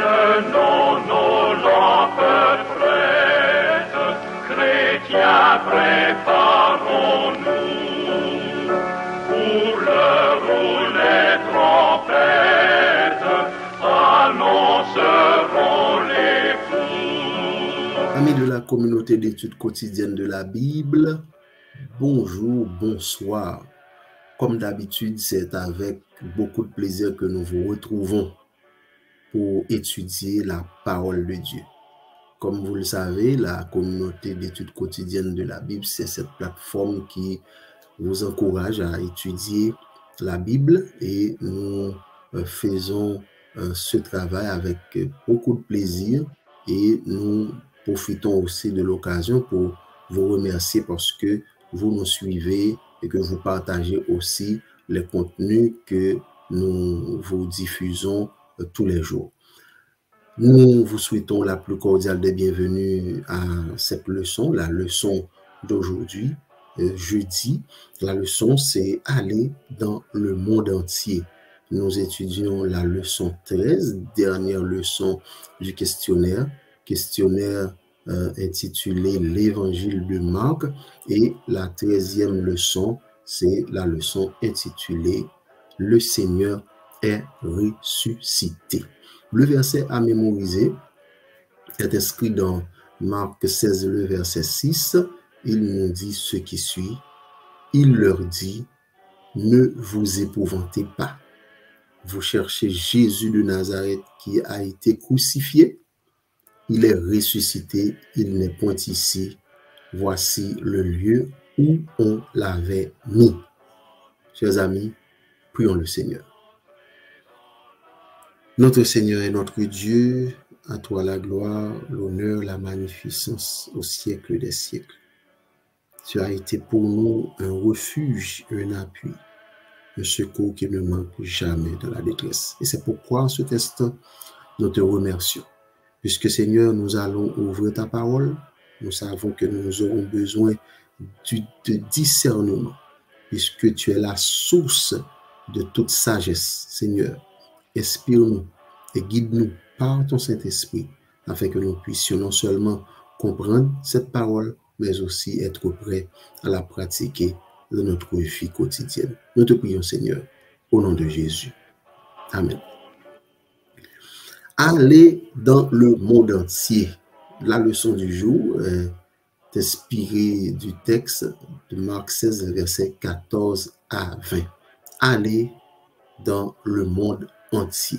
nos lampes prêtes, chrétiens, préparons-nous pour l'heure où les trompettes annonceront l'époux. Amis de la communauté d'études quotidiennes de la Bible, bonjour, bonsoir. Comme d'habitude, c'est avec beaucoup de plaisir que nous vous retrouvons pour étudier la parole de Dieu. Comme vous le savez, la communauté d'études quotidiennes de la Bible, c'est cette plateforme qui vous encourage à étudier la Bible et nous faisons ce travail avec beaucoup de plaisir et nous profitons aussi de l'occasion pour vous remercier parce que vous nous suivez et que vous partagez aussi les contenus que nous vous diffusons tous les jours. Nous vous souhaitons la plus cordiale des bienvenues à cette leçon, la leçon d'aujourd'hui, jeudi. La leçon, c'est aller dans le monde entier. Nous étudions la leçon 13, dernière leçon du questionnaire intitulé l'Évangile de Marc, et la 13e leçon, c'est la leçon intitulée Le Seigneur est ressuscité. Le verset à mémoriser est inscrit dans Marc 16, le verset 6. Il nous dit ce qui suit. Il leur dit, ne vous épouvantez pas. Vous cherchez Jésus de Nazareth qui a été crucifié. Il est ressuscité, il n'est point ici. Voici le lieu où on l'avait mis. Chers amis, prions le Seigneur. Notre Seigneur et notre Dieu, à toi la gloire, l'honneur, la magnificence au siècle des siècles. Tu as été pour nous un refuge, un appui, un secours qui ne manque jamais de la détresse. Et c'est pourquoi en cet instant, nous te remercions. Puisque Seigneur, nous allons ouvrir ta parole, nous savons que nous aurons besoin de discernement, puisque tu es la source de toute sagesse. Seigneur, inspire-nous et guide-nous par ton Saint-Esprit, afin que nous puissions non seulement comprendre cette parole, mais aussi être prêts à la pratiquer dans notre vie quotidienne. Nous te prions, Seigneur, au nom de Jésus. Amen. Aller dans le monde entier. La leçon du jour est inspirée du texte de Marc 16, versets 14 à 20. Aller dans le monde entier.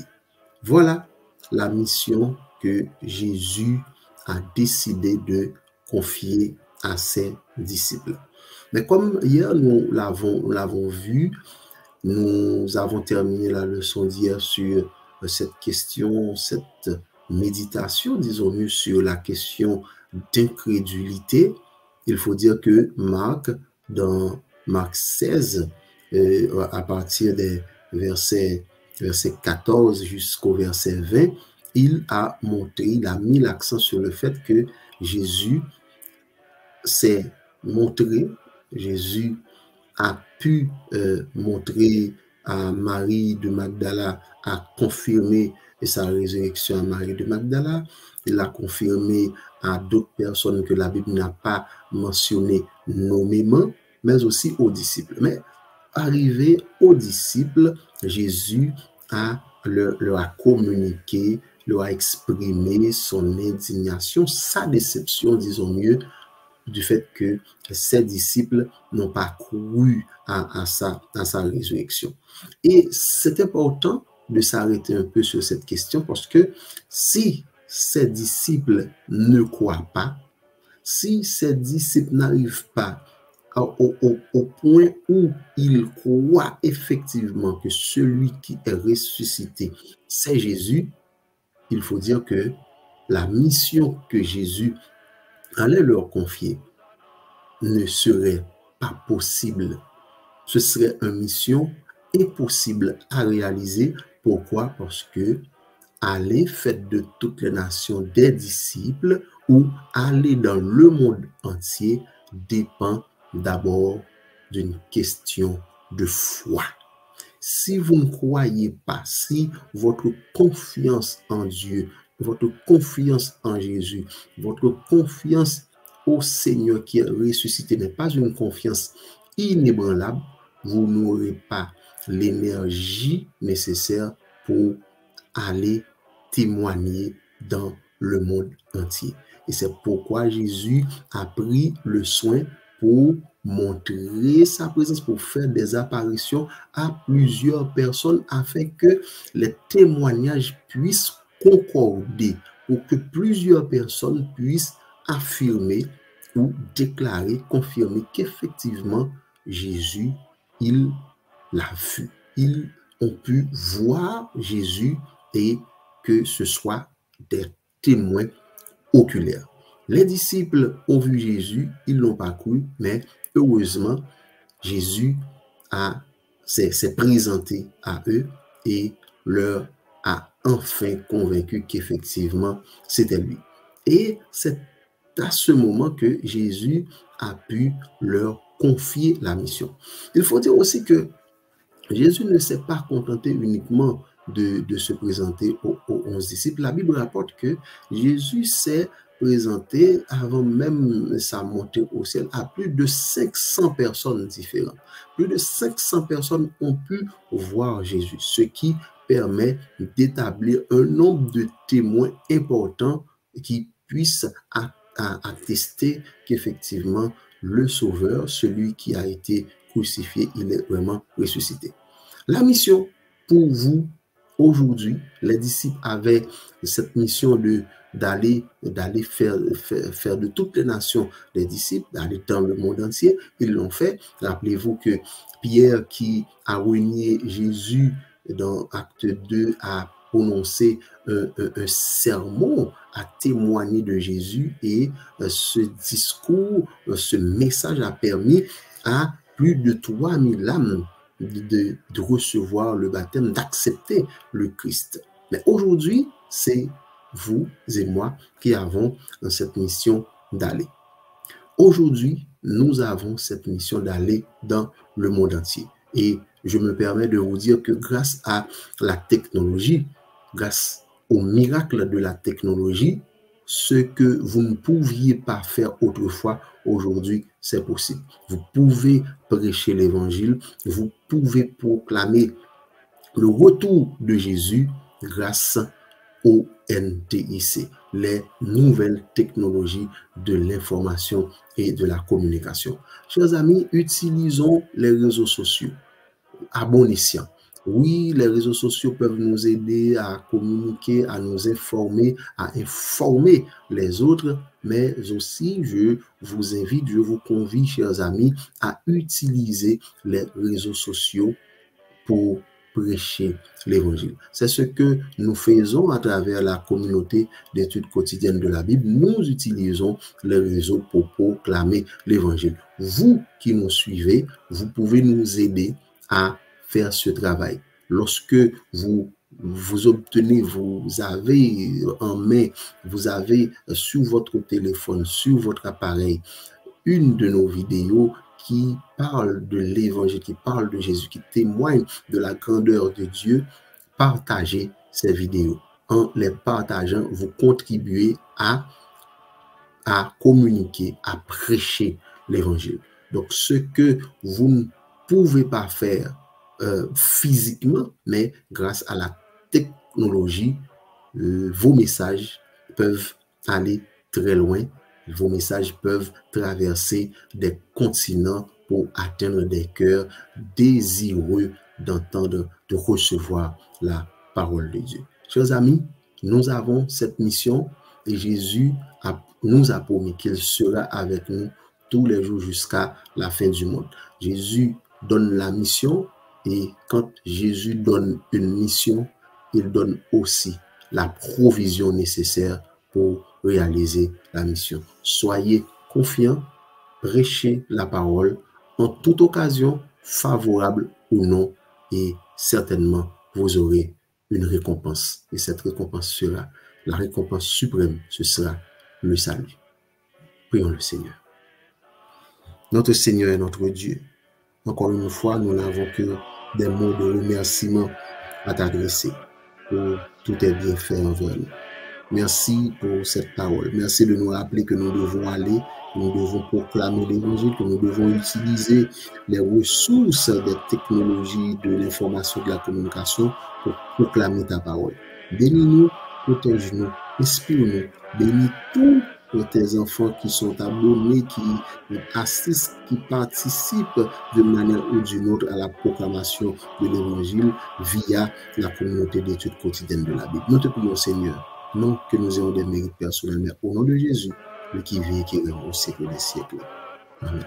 Voilà la mission que Jésus a décidé de confier à ses disciples. Mais comme hier nous l'avons vu, nous avons terminé la leçon d'hier sur cette question, cette méditation, disons-nous, sur la question d'incrédulité. Il faut dire que Marc, dans Marc 16, à partir des verset 14 jusqu'au verset 20, il a mis l'accent sur le fait que Jésus s'est montré, Jésus a pu montrer à Marie de Magdala, a confirmé sa résurrection à Marie de Magdala, il a confirmé à d'autres personnes que la Bible n'a pas mentionné nommément, mais aussi aux disciples. Mais arrivé aux disciples, Jésus leur a communiqué, leur a exprimé son indignation, sa déception, disons mieux, du fait que ses disciples n'ont pas cru à sa résurrection. Et c'est important de s'arrêter un peu sur cette question parce que si ses disciples ne croient pas, si ses disciples n'arrivent pas au point où ils croient effectivement que celui qui est ressuscité, c'est Jésus, il faut dire que la mission que Jésus allait leur confier ne serait pas possible. Ce serait une mission impossible à réaliser. Pourquoi? Parce que aller faire de toutes les nations des disciples ou aller dans le monde entier dépend d'abord d'une question de foi. Si vous ne croyez pas, si votre confiance en Dieu, votre confiance en Jésus, votre confiance au Seigneur qui est ressuscité n'est pas une confiance inébranlable, vous n'aurez pas l'énergie nécessaire pour aller témoigner dans le monde entier. Et c'est pourquoi Jésus a pris le soin pour montrer sa présence, pour faire des apparitions à plusieurs personnes afin que les témoignages puissent concorder, pour que plusieurs personnes puissent affirmer ou déclarer, confirmer qu'effectivement Jésus, il l'a vu. Ils ont pu voir Jésus et que ce soit des témoins oculaires. Les disciples ont vu Jésus, ils ne l'ont pas cru, mais heureusement, Jésus s'est présenté à eux et leur a enfin convaincu qu'effectivement, c'était lui. Et c'est à ce moment que Jésus a pu leur confier la mission. Il faut dire aussi que Jésus ne s'est pas contenté uniquement de se présenter aux 11 disciples. La Bible rapporte que Jésus s'est présenté avant même sa montée au ciel à plus de 500 personnes différentes. Plus de 500 personnes ont pu voir Jésus, ce qui permet d'établir un nombre de témoins importants qui puissent attester qu'effectivement le Sauveur, celui qui a été crucifié, il est vraiment ressuscité. La mission pour vous aujourd'hui, les disciples avaient cette mission d'aller faire de toutes les nations des disciples, d'aller dans le monde entier. Ils l'ont fait. Rappelez-vous que Pierre, qui a renié Jésus dans Acte 2, a prononcé un sermon, a témoigné de Jésus, et ce discours, ce message a permis à plus de 3000 âmes de recevoir le baptême, d'accepter le Christ. Mais aujourd'hui, c'est vous et moi qui avons cette mission d'aller. Aujourd'hui, nous avons cette mission d'aller dans le monde entier. Et je me permets de vous dire que grâce à la technologie, grâce au miracle de la technologie, ce que vous ne pouviez pas faire autrefois, aujourd'hui, c'est possible. Vous pouvez prêcher l'évangile, vous pouvez proclamer le retour de Jésus grâce au NTIC, les nouvelles technologies de l'information et de la communication. Chers amis, utilisons les réseaux sociaux à bon escient. Oui, les réseaux sociaux peuvent nous aider à communiquer, à nous informer, à informer les autres, mais aussi je vous invite, je vous convie, chers amis, à utiliser les réseaux sociaux pour prêcher l'évangile. C'est ce que nous faisons à travers la communauté d'études quotidiennes de la Bible. Nous utilisons les réseaux pour proclamer l'évangile. Vous qui nous suivez, vous pouvez nous aider à faire ce travail. Lorsque vous obtenez, vous avez en main, vous avez sur votre téléphone, sur votre appareil, une de nos vidéos qui parle de l'évangile, qui parle de Jésus, qui témoigne de la grandeur de Dieu, partagez ces vidéos. En les partageant, vous contribuez à communiquer, à prêcher l'évangile. Donc, ce que vous ne pouvez pas faire physiquement, mais grâce à la technologie, vos messages peuvent aller très loin. Vos messages peuvent traverser des continents pour atteindre des cœurs désireux d'entendre, de recevoir la parole de Dieu. Chers amis, nous avons cette mission et Jésus nous a promis qu'il sera avec nous tous les jours jusqu'à la fin du monde. Jésus donne la mission et quand Jésus donne une mission, il donne aussi la provision nécessaire pour réaliser la mission. Soyez confiants, prêchez la parole en toute occasion, favorable ou non, et certainement vous aurez une récompense. Et cette récompense sera la récompense suprême, ce sera le salut. Prions le Seigneur. Notre Seigneur et notre Dieu, encore une fois, nous n'avons que des mots de remerciement à t'adresser pour tous tes bienfaits envers nous. Merci pour cette parole. Merci de nous rappeler que nous devons aller, que nous devons proclamer l'évangile, que nous devons utiliser les ressources des technologies de l'information, de la communication pour proclamer ta parole. Bénis-nous, protège-nous, inspire-nous, bénis tous tes enfants qui sont abonnés, qui assistent, qui participent de manière ou d'une autre à la proclamation de l'évangile via la communauté d'études quotidiennes de la Bible. Nous te prions, Seigneur, non que nous ayons des mérites personnels, mais au nom de Jésus, le qui vit et qui règne au siècle des siècles. Amen.